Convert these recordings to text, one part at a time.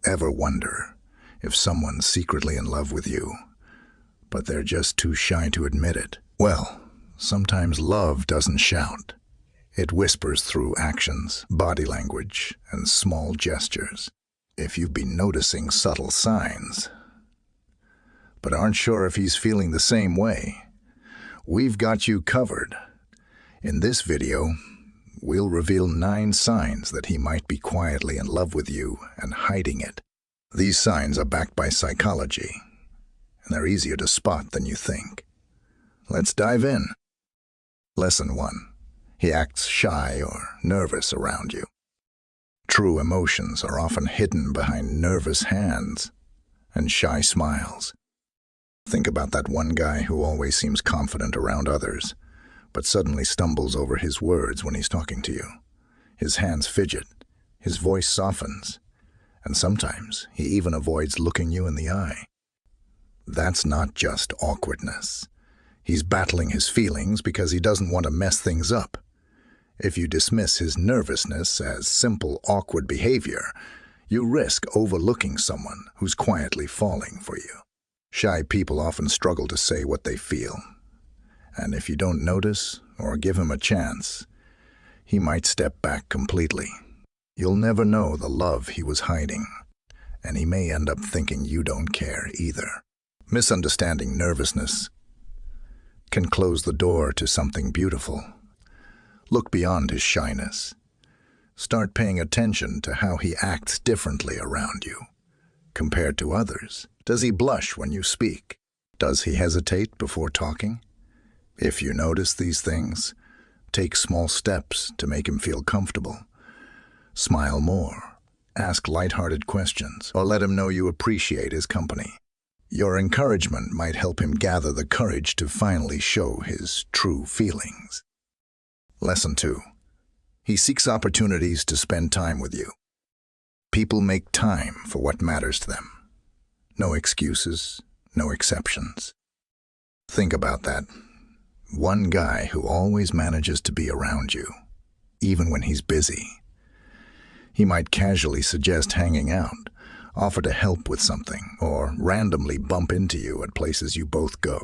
Ever wonder if someone's secretly in love with you, but they're just too shy to admit it? Well, sometimes love doesn't shout. It whispers through actions, body language, and small gestures. If you've been noticing subtle signs, but aren't sure if he's feeling the same way, we've got you covered. In this video, we'll reveal 9 signs that he might be quietly in love with you and hiding it. These signs are backed by psychology, and they're easier to spot than you think. Let's dive in. Lesson 1. He acts shy or nervous around you. True emotions are often hidden behind nervous hands and shy smiles. Think about that one guy who always seems confident around others, but suddenly stumbles over his words when he's talking to you. His hands fidget, his voice softens, and sometimes he even avoids looking you in the eye. That's not just awkwardness. He's battling his feelings because he doesn't want to mess things up. If you dismiss his nervousness as simple, awkward behavior, you risk overlooking someone who's quietly falling for you. Shy people often struggle to say what they feel, and if you don't notice or give him a chance, he might step back completely. You'll never know the love he was hiding, and he may end up thinking you don't care either. Misunderstanding nervousness can close the door to something beautiful. Look beyond his shyness. Start paying attention to how he acts differently around you compared to others. Does he blush when you speak? Does he hesitate before talking? If you notice these things, take small steps to make him feel comfortable. Smile more, ask lighthearted questions, or let him know you appreciate his company. Your encouragement might help him gather the courage to finally show his true feelings. Lesson 2. He seeks opportunities to spend time with you. People make time for what matters to them. No excuses, no exceptions. Think about that. One guy who always manages to be around you, even when he's busy. He might casually suggest hanging out, offer to help with something, or randomly bump into you at places you both go.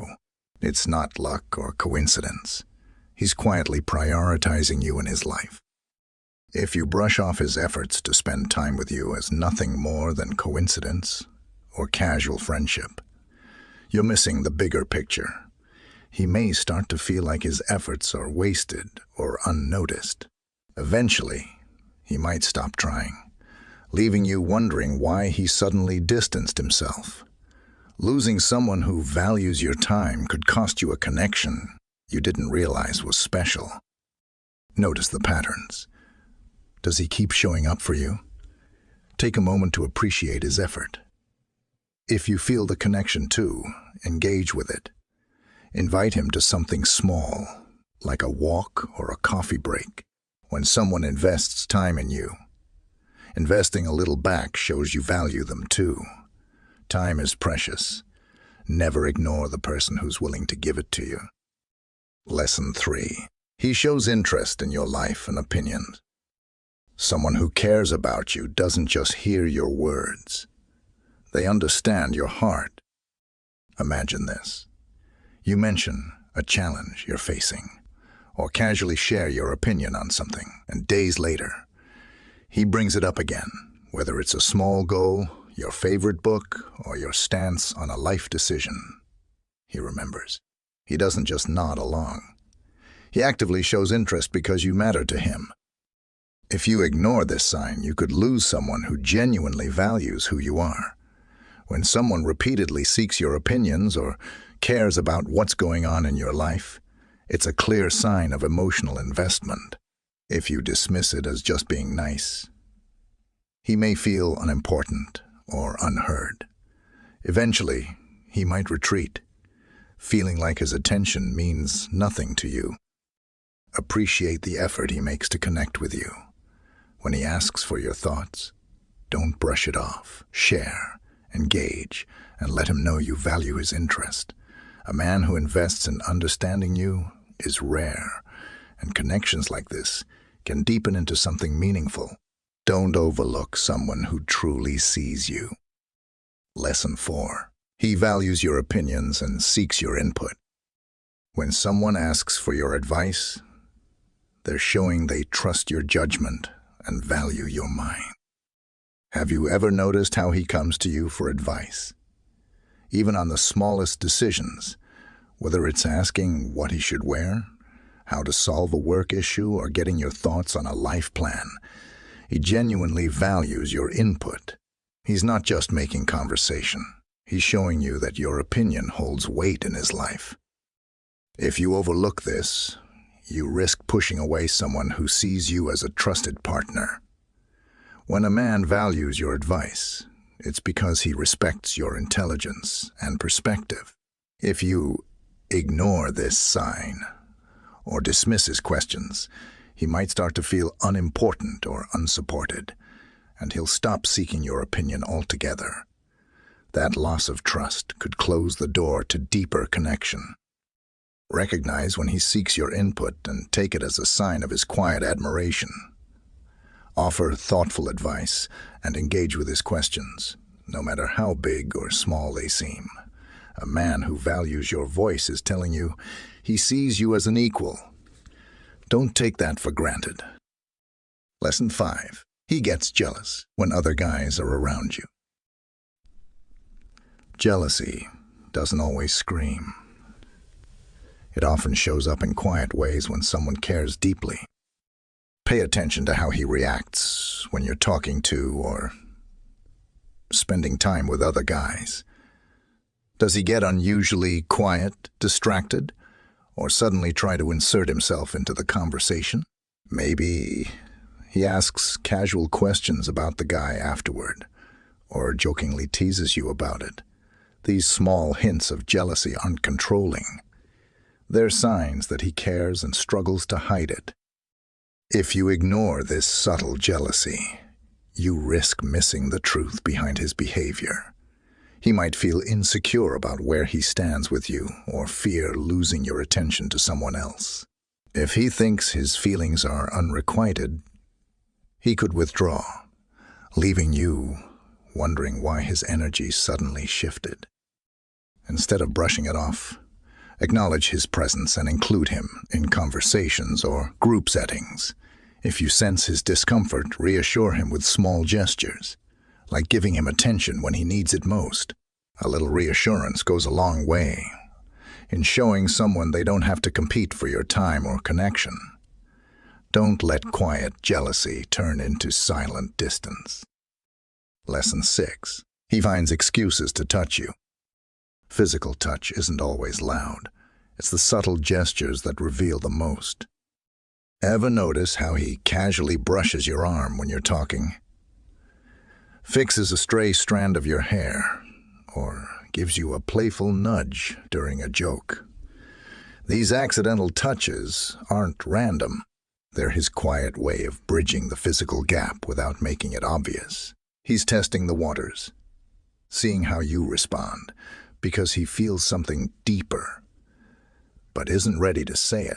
It's not luck or coincidence. He's quietly prioritizing you in his life. If you brush off his efforts to spend time with you as nothing more than coincidence or casual friendship, you're missing the bigger picture. He may start to feel like his efforts are wasted or unnoticed. Eventually, he might stop trying, leaving you wondering why he suddenly distanced himself. Losing someone who values your time could cost you a connection you didn't realize was special. Notice the patterns. Does he keep showing up for you? Take a moment to appreciate his effort. If you feel the connection too, engage with it. Invite him to something small, like a walk or a coffee break. When someone invests time in you, investing a little back shows you value them too. Time is precious. Never ignore the person who's willing to give it to you. Lesson 3. He shows interest in your life and opinions. Someone who cares about you doesn't just hear your words. They understand your heart. Imagine this. You mention a challenge you're facing, or casually share your opinion on something, and days later, he brings it up again, whether it's a small goal, your favorite book, or your stance on a life decision. He remembers. He doesn't just nod along. He actively shows interest because you matter to him. If you ignore this sign, you could lose someone who genuinely values who you are. When someone repeatedly seeks your opinions or cares about what's going on in your life, it's a clear sign of emotional investment. If you dismiss it as just being nice, he may feel unimportant or unheard. Eventually, he might retreat, feeling like his attention means nothing to you. Appreciate the effort he makes to connect with you. When he asks for your thoughts, don't brush it off. Share, engage, and let him know you value his interest. A man who invests in understanding you is rare, and connections like this can deepen into something meaningful. Don't overlook someone who truly sees you. Lesson 4. He values your opinions and seeks your input. When someone asks for your advice, they're showing they trust your judgment and value your mind. Have you ever noticed how he comes to you for advice? Even on the smallest decisions, whether it's asking what he should wear, how to solve a work issue, or getting your thoughts on a life plan, he genuinely values your input. He's not just making conversation. He's showing you that your opinion holds weight in his life. If you overlook this, you risk pushing away someone who sees you as a trusted partner. When a man values your advice, it's because he respects your intelligence and perspective. If you ignore this sign or dismiss his questions, he might start to feel unimportant or unsupported, and he'll stop seeking your opinion altogether. That loss of trust could close the door to deeper connection. Recognize when he seeks your input and take it as a sign of his quiet admiration. Offer thoughtful advice and engage with his questions, no matter how big or small they seem. A man who values your voice is telling you he sees you as an equal. Don't take that for granted. Lesson 5. He gets jealous when other guys are around you. Jealousy doesn't always scream. It often shows up in quiet ways when someone cares deeply. Pay attention to how he reacts when you're talking to or spending time with other guys. Does he get unusually quiet, distracted, or suddenly try to insert himself into the conversation? Maybe he asks casual questions about the guy afterward, or jokingly teases you about it. These small hints of jealousy aren't controlling. They're signs that he cares and struggles to hide it. If you ignore this subtle jealousy, you risk missing the truth behind his behavior. He might feel insecure about where he stands with you or fear losing your attention to someone else. If he thinks his feelings are unrequited, he could withdraw, leaving you wondering why his energy suddenly shifted. Instead of brushing it off, acknowledge his presence and include him in conversations or group settings. If you sense his discomfort, reassure him with small gestures, like giving him attention when he needs it most. A little reassurance goes a long way in showing someone they don't have to compete for your time or connection. Don't let quiet jealousy turn into silent distance. Lesson 6. He finds excuses to touch you. Physical touch isn't always loud. It's the subtle gestures that reveal the most. Ever notice how he casually brushes your arm when you're talking? Fixes a stray strand of your hair, or gives you a playful nudge during a joke. These accidental touches aren't random. They're his quiet way of bridging the physical gap without making it obvious. He's testing the waters, seeing how you respond, because he feels something deeper, but isn't ready to say it.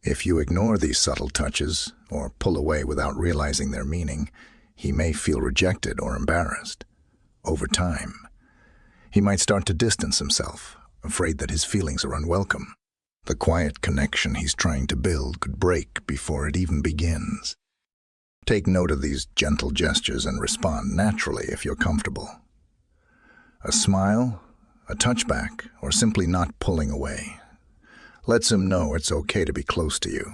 If you ignore these subtle touches or pull away without realizing their meaning, he may feel rejected or embarrassed. Over time, he might start to distance himself, afraid that his feelings are unwelcome. The quiet connection he's trying to build could break before it even begins. Take note of these gentle gestures and respond naturally if you're comfortable. A smile, a touchback, or simply not pulling away lets him know it's okay to be close to you.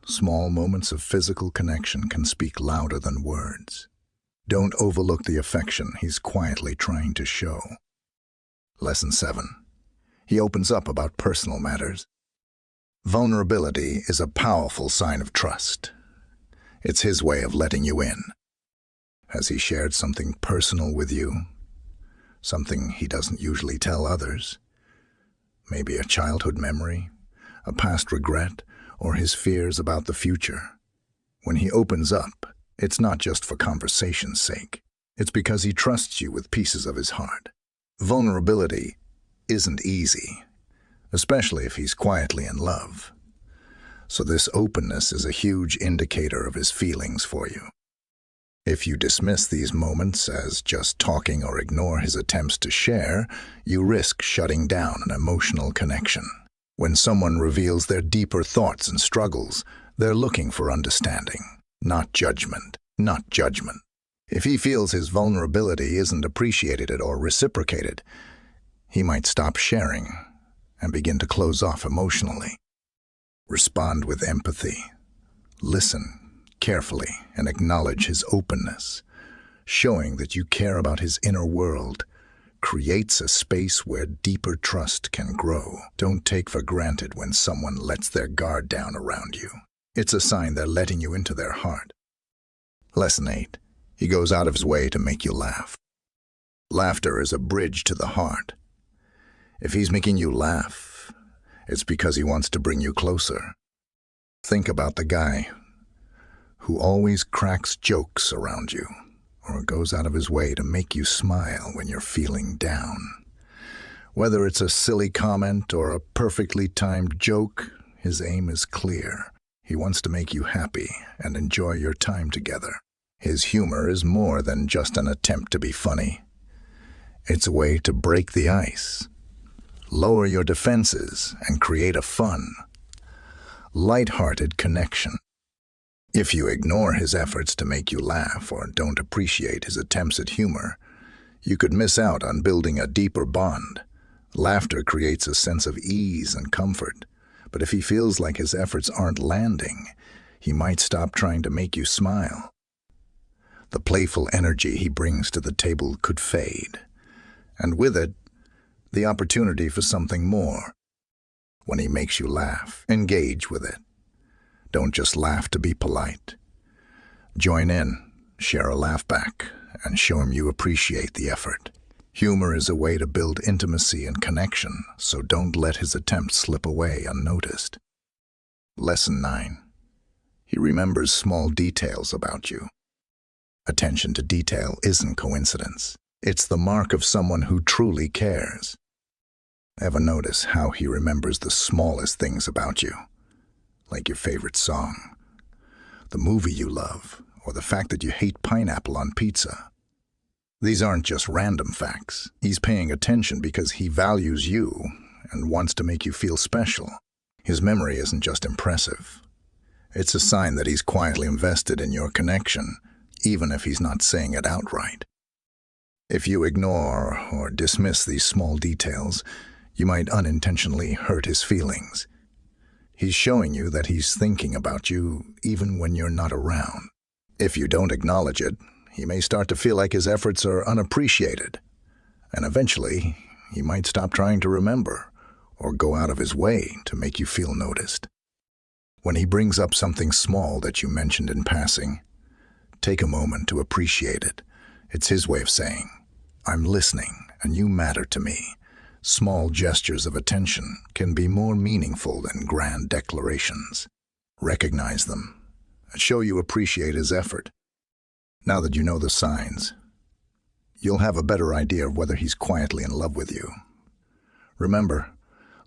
Small moments of physical connection can speak louder than words. Don't overlook the affection he's quietly trying to show. Lesson 7. He opens up about personal matters. Vulnerability is a powerful sign of trust. It's his way of letting you in. Has he shared something personal with you? Something he doesn't usually tell others? Maybe a childhood memory, a past regret, or his fears about the future. When he opens up, it's not just for conversation's sake. It's because he trusts you with pieces of his heart. Vulnerability isn't easy, especially if he's quietly in love. So this openness is a huge indicator of his feelings for you. If you dismiss these moments as just talking or ignore his attempts to share, you risk shutting down an emotional connection. When someone reveals their deeper thoughts and struggles, they're looking for understanding, not judgment. Not judgment. If he feels his vulnerability isn't appreciated or reciprocated, he might stop sharing and begin to close off emotionally. Respond with empathy. Listen carefully and acknowledge his openness. Showing that you care about his inner world creates a space where deeper trust can grow. Don't take for granted when someone lets their guard down around you. It's a sign they're letting you into their heart. Lesson 8. He goes out of his way to make you laugh. Laughter is a bridge to the heart. If he's making you laugh, it's because he wants to bring you closer. Think about the guy who always cracks jokes around you or goes out of his way to make you smile when you're feeling down. Whether it's a silly comment or a perfectly timed joke, his aim is clear. He wants to make you happy and enjoy your time together. His humor is more than just an attempt to be funny. It's a way to break the ice, lower your defenses, and create a fun, light-hearted connection. If you ignore his efforts to make you laugh or don't appreciate his attempts at humor, you could miss out on building a deeper bond. Laughter creates a sense of ease and comfort, but if he feels like his efforts aren't landing, he might stop trying to make you smile. The playful energy he brings to the table could fade, and with it, the opportunity for something more. When he makes you laugh, engage with it. Don't just laugh to be polite. Join in, share a laugh back, and show him you appreciate the effort. Humor is a way to build intimacy and connection, so don't let his attempts slip away unnoticed. Lesson 9. He remembers small details about you. Attention to detail isn't coincidence. It's the mark of someone who truly cares. Ever notice how he remembers the smallest things about you? Like your favorite song, the movie you love, or the fact that you hate pineapple on pizza. These aren't just random facts. He's paying attention because he values you and wants to make you feel special. His memory isn't just impressive. It's a sign that he's quietly invested in your connection, even if he's not saying it outright. If you ignore or dismiss these small details, you might unintentionally hurt his feelings. He's showing you that he's thinking about you even when you're not around. If you don't acknowledge it, he may start to feel like his efforts are unappreciated, and eventually he might stop trying to remember or go out of his way to make you feel noticed. When he brings up something small that you mentioned in passing, take a moment to appreciate it. It's his way of saying, "I'm listening and you matter to me." Small gestures of attention can be more meaningful than grand declarations. Recognize them and show you appreciate his effort. Now that you know the signs, you'll have a better idea of whether he's quietly in love with you. Remember,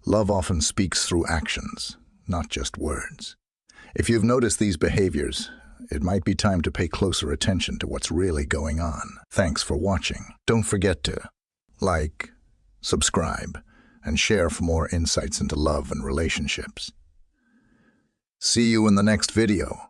love often speaks through actions, not just words. If you've noticed these behaviors, it might be time to pay closer attention to what's really going on. Thanks for watching. Don't forget to like, subscribe, and share for more insights into love and relationships. See you in the next video.